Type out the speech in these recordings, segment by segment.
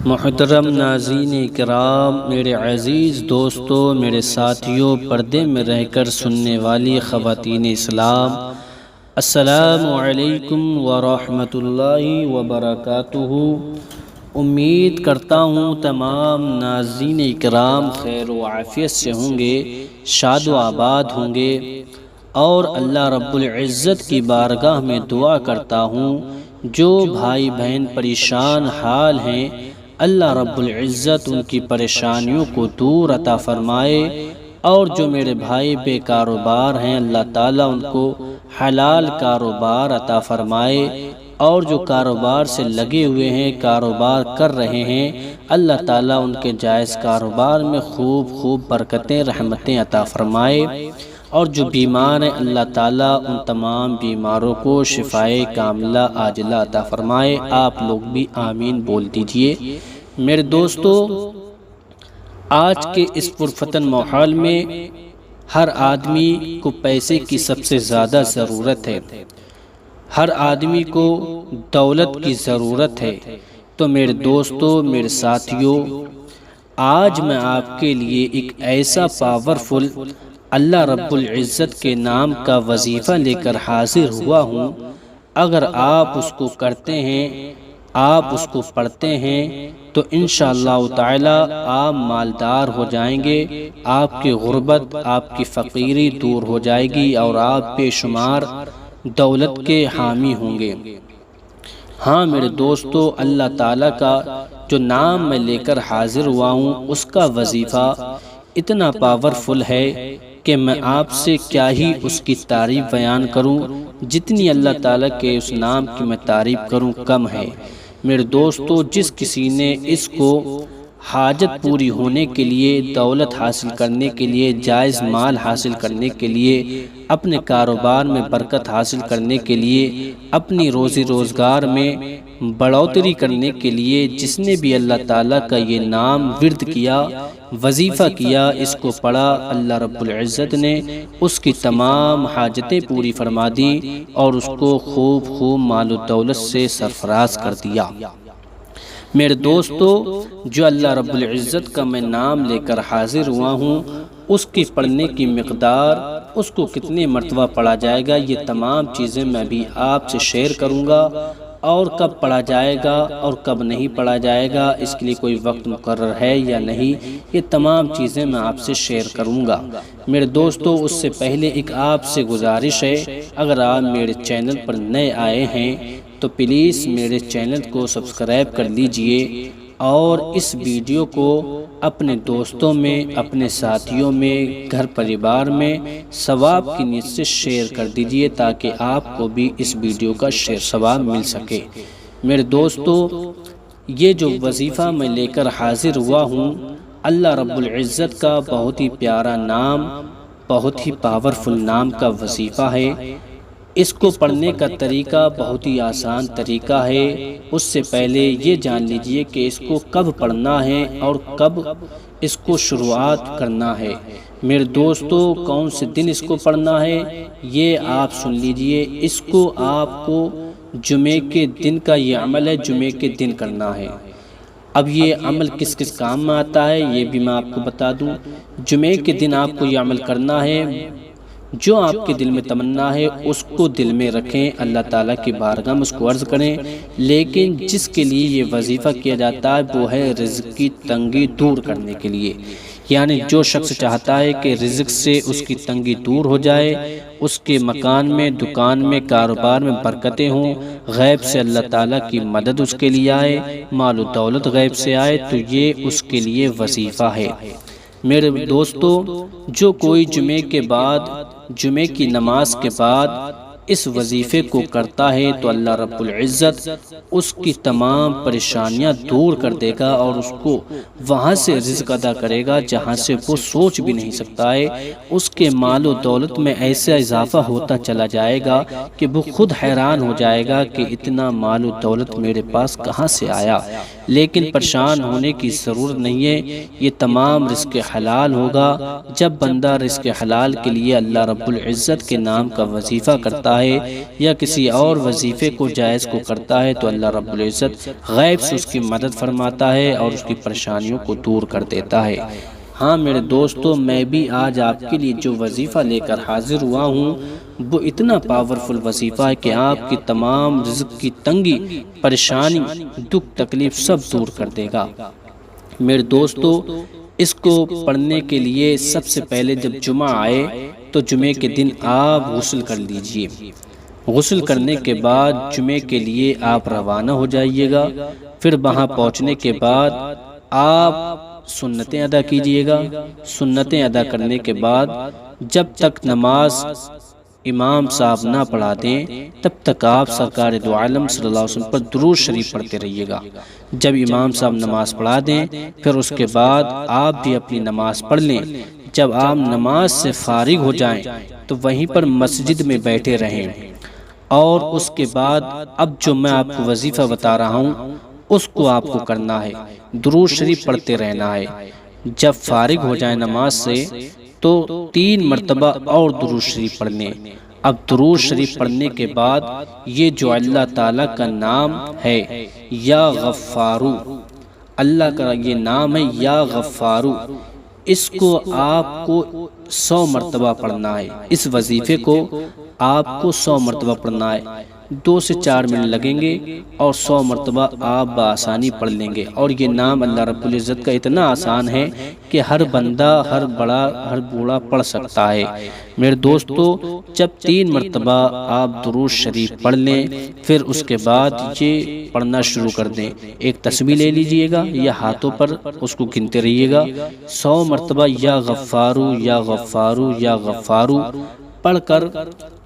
محترم ناظرین کرام، میرے عزیز دوستو، میرے ساتھیوں، پردے میں رہ کر سننے والی خواتین اسلام، السلام علیکم ورحمۃ اللہ وبرکاتہ۔ امید کرتا ہوں تمام ناظرین کرام خیر و عافیت سے ہوں گے، شاد و آباد ہوں گے، اور اللہ رب العزت کی بارگاہ میں دعا کرتا ہوں جو بھائی بہن پریشان حال ہیں، اللہ رب العزت ان کی پریشانیوں کو دور عطا فرمائے، اور جو میرے بھائی بے کاروبار ہیں، اللہ تعالیٰ ان کو حلال کاروبار عطا فرمائے، اور جو کاروبار سے لگے ہوئے ہیں، کاروبار کر رہے ہیں، اللہ تعالیٰ ان کے جائز کاروبار میں خوب برکتیں رحمتیں عطا فرمائے، اور جو بیمار ہیں اللہ تعالیٰ ان تمام بیماروں کو شفائے کاملہ عاجلہ عطا فرمائے۔ آپ لوگ بھی آمین بول دیجئے۔ میرے دوستو، آج کے اس پرفتن ماحول میں ہر آدمی کو پیسے کی سب سے زیادہ ضرورت ہے، ہر آدمی کو دولت کی ضرورت ہے۔ تو میرے دوستو، میرے ساتھیوں، آج میں آپ کے لیے ایک ایسا پاورفل اللہ رب العزت کے نام کا وظیفہ لے کر حاضر ہوا ہوں۔ اگر آپ اس کو کرتے ہیں، آپ اس کو پڑھتے ہیں، تو انشاءاللہ تعالی آپ مالدار ہو جائیں گے، آپ کی غربت، آپ کی فقیری دور ہو جائے گی، اور آپ بے شمار دولت کے حامی ہوں گے۔ ہاں میرے دوستو، اللہ تعالیٰ کا جو نام میں لے کر حاضر ہوا ہوں، اس کا وظیفہ اتنا پاورفل ہے کہ میں آپ سے کیا ہی اس کی تعریف بیان کروں، جتنی اللہ تعالیٰ کے اس نام کی میں تعریف کروں کم ہے۔ میرے دوستو، جس کسی نے اس کو حاجت پوری ہونے کے لیے، دولت حاصل کرنے کے لیے، جائز مال حاصل کرنے کے لیے، اپنے کاروبار میں برکت حاصل کرنے کے لیے، اپنی روزی روزگار میں بڑھوتری کرنے کے لیے، جس نے بھی اللہ تعالیٰ کا یہ نام ورد کیا، وظیفہ کیا، اس کو پڑھا، اللہ رب العزت نے اس کی تمام حاجتیں پوری فرما دی، اور اس کو خوب مال و دولت سے سرفراز کر دیا۔ میرے دوستو، جو اللہ رب العزت کا میں نام لے کر حاضر ہوا ہوں، اس کی پڑھنے کی مقدار، اس کو کتنے مرتبہ پڑھا جائے گا، یہ تمام چیزیں میں بھی آپ سے شیئر کروں گا، اور کب پڑھا جائے گا اور کب نہیں پڑھا جائے گا، اس کے لیے کوئی وقت مقرر ہے یا نہیں، یہ تمام چیزیں میں آپ سے شیئر کروں گا۔ میرے دوستو، اس سے پہلے ایک آپ سے گزارش ہے، اگر آپ میرے چینل پر نئے آئے ہیں تو پلیز میرے چینل کو سبسکرائب کر لیجئے، اور اس ویڈیو کو اپنے دوستوں میں، اپنے ساتھیوں میں، گھر پریوار میں ثواب کی نیت سے شیئر کر دیجئے، تاکہ آپ کو بھی اس ویڈیو کا شیئر ثواب مل سکے۔ میرے دوستو، یہ جو وظیفہ میں لے کر حاضر ہوا ہوں، اللہ رب العزت کا بہت ہی پیارا نام، بہت ہی پاورفل نام کا وظیفہ ہے۔ اس کو پڑھنے کا طریقہ بہت ہی آسان طریقہ ہے۔ اس سے پہلے یہ جان لیجئے کہ اس کو کب پڑھنا ہے اور کب اس کو شروعات کرنا ہے۔ میرے دوستو، کون سے دن اس کو پڑھنا ہے، یہ آپ سن لیجئے۔ اس کو آپ کو جمعے کے دن کا یہ عمل ہے، جمعے کے دن کرنا ہے۔ اب یہ عمل کس کس کام میں آتا ہے، یہ بھی میں آپ کو بتا دوں۔ جمعے کے دن آپ کو یہ عمل کرنا ہے، جو آپ کے دل میں تمنا ہے اس کو دل میں رکھیں، اللہ تعالیٰ کی بارگاہ میں اس کو عرض کریں۔ لیکن جس کے لیے یہ وظیفہ کیا جاتا ہے وہ ہے رزق کی تنگی دور کرنے کے لیے، یعنی جو شخص چاہتا ہے کہ رزق سے اس کی تنگی دور ہو جائے، اس کے مکان میں، دکان میں، کاروبار میں برکتیں ہوں، غیب سے اللہ تعالیٰ کی مدد اس کے لیے آئے، مال و دولت غیب سے آئے، تو یہ اس کے لیے وظیفہ ہے۔ میرے دوستو، جو کوئی جمعے کے بعد، جمعے کی نماز کے بعد اس وظیفے کو کرتا ہے تو اللہ رب العزت اس کی تمام پریشانیاں دور کر دے گا، اور اس کو وہاں سے رزق عطا کرے گا جہاں سے وہ سوچ بھی نہیں سکتا ہے۔ اس کے مال و دولت میں ایسا اضافہ ہوتا چلا جائے گا کہ وہ خود حیران ہو جائے گا کہ اتنا مال و دولت میرے پاس کہاں سے آیا۔ لیکن پریشان ہونے کی ضرورت نہیں ہے، یہ تمام رزق حلال ہوگا۔ جب بندہ رزق حلال کے لیے اللہ رب العزت کے نام کا وظیفہ کرتا کرتا ہے یا کسی اور وظیفے کو جائز کو کرتا ہے تو اللہ رب العزت غیب سے اس کی مدد فرماتا ہے اور اس کی پریشانیوں کو دور کر دیتا ہے۔ ہاں میرے دوستو، میں بھی آج آپ کے لیے جو وظیفہ لے کر حاضر ہوا ہوں وہ اتنا پاورفل وظیفہ ہے کہ آپ کی تمام رزق کی تنگی، پریشانی، دکھ تکلیف سب دور کر دے گا۔ میرے دوستو، اس کو پڑھنے کے لیے سب سے پہلے جب جمعہ آئے تو جمعے کے دن آپ غسل کر لیجئے۔ غسل کرنے کے بعد جمعے کے لیے آپ روانہ ہو جائیے گا۔ پھر وہاں پہنچنے کے بعد آپ سنتیں ادا کیجئے گا۔ سنتیں ادا کرنے کے بعد جب تک نماز امام صاحب نہ پڑھا دیں تب تک آپ سرکار دو عالم صلی اللہ علیہ وسلم پر درود شریف پڑھتے رہیے گا۔ جب امام صاحب نماز پڑھا دیں پھر اس کے بعد آپ بھی اپنی نماز پڑھ لیں۔ جب آپ نماز سے فارغ ہو جائیں تو وہیں پر مسجد میں بیٹھے رہیں، اور اس کے بعد اب جو میں آپ کو وظیفہ بتا رہا ہوں اس کو آپ کو کرنا ہے، درود شریف پڑھتے رہنا ہے۔ جب فارغ ہو جائیں نماز سے تو 3 مرتبہ اور درود شریف پڑھنے۔ اب درود شریف پڑھنے کے بعد یہ جو اللہ تعالیٰ کا نام ہے یا غفارو، اللہ کا یہ نام ہے یا غفارو، اس کو آپ کو 100 مرتبہ پڑھنا ہے۔ اس وظیفے کو آپ کو 100 مرتبہ پڑھنا ہے۔ 2 سے 4 منٹ لگیں گے اور 100 مرتبہ آپ بآسانی پڑھ لیں گے۔ اور یہ نام اللہ رب العزت کا اتنا آسان ہے کہ ہر بندہ، ہر بڑا، ہر بوڑھا پڑھ سکتا ہے۔ میرے دوستو، جب 3 مرتبہ آپ درود شریف پڑھ لیں پھر اس کے بعد یہ پڑھنا شروع کر دیں۔ ایک تسبیح لے لیجئے گا یا ہاتھوں پر اس کو گنتے رہیے گا۔ 100 مرتبہ یا غفارو یا غفارو یا غفارو پڑھ کر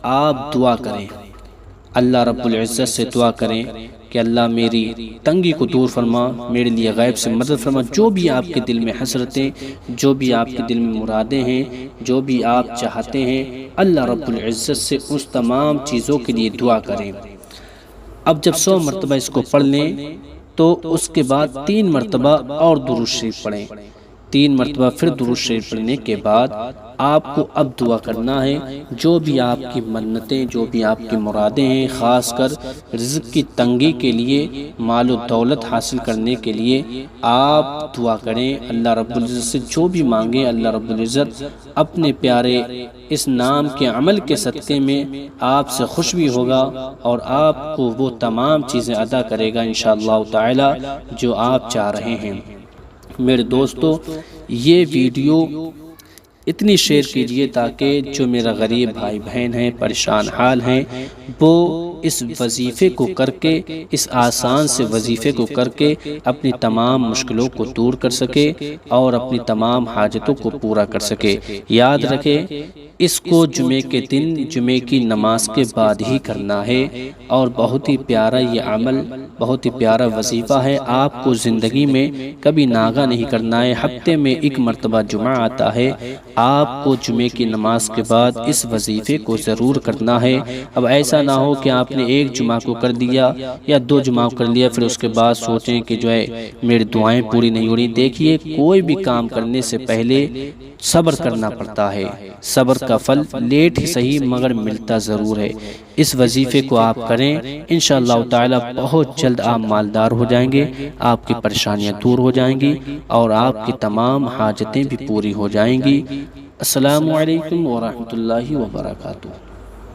آپ دعا کریں، اللہ رب العزت سے دعا کریں کہ اللہ میری تنگی کو دور فرما، میرے لیے غیب سے مدد فرما۔ جو بھی آپ کے دل میں حسرتیں، جو بھی آپ کے دل میں مرادیں ہیں، جو بھی آپ چاہتے ہیں، اللہ رب العزت سے اس تمام چیزوں کے لیے دعا کریں۔ اب جب 100 مرتبہ اس کو پڑھ لیں تو اس کے بعد 3 مرتبہ اور درود شریف پڑھیں۔ 3 مرتبہ پھر درود شریف پڑھنے کے بعد آپ کو اب دعا کرنا ہے، جو بھی آپ کی منتیں، جو بھی آپ کی مرادیں ہیں، خاص کر رزق کی تنگی کے لیے، مال و دولت حاصل کرنے کے لیے آپ دعا کریں۔ اللہ رب العزت سے جو بھی مانگیں اللہ رب العزت اپنے پیارے اس نام کے عمل کے صدقے میں آپ سے خوش بھی ہوگا اور آپ کو وہ تمام چیزیں عطا کرے گا انشاءاللہ تعالی جو آپ چاہ رہے ہیں۔ میرے دوستو، یہ ویڈیو اتنی شیئر کیجئے تاکہ جو میرا غریب بھائی بہن ہیں، پریشان حال ہیں، وہ اس وظیفے کو کر کے، اس آسان سے وظیفے کو کر کے اپنی تمام مشکلوں کو دور کر سکے اور اپنی تمام حاجتوں کو پورا کر سکے۔ یاد رکھیں، اس کو جمعے کے دن جمعے کی نماز کے بعد ہی کرنا ہے، اور بہت ہی پیارا یہ عمل، بہت ہی پیارا وظیفہ ہے۔ آپ کو زندگی میں کبھی ناغہ نہیں کرنا ہے۔ ہفتے میں 1 مرتبہ جمعہ آتا ہے، آپ کو جمعے کی نماز کے بعد اس وظیفے کو ضرور کرنا ہے۔ اب ایسا نہ ہو کہ آپ نے 1 جمعہ کو کر دیا یا 2 جمعہ کو کر لیا پھر اس کے بعد سوچیں کہ جو ہے میری دعائیں پوری نہیں ہو رہی۔ دیکھیے، کوئی بھی کام کرنے سے پہلے صبر کرنا پڑتا ہے۔ صبر کا پھل لیٹ ہی صحیح مگر ملتا ضرور ہے۔ اس وظیفے کو آپ کریں، انشاءاللہ تعالی بہت جلد آپ مالدار ہو جائیں گے، آپ کی پریشانیاں دور ہو جائیں گی اور آپ کی تمام حاجتیں بھی پوری ہو جائیں گی۔ السلام علیکم ورحمۃ اللہ وبرکاتہ۔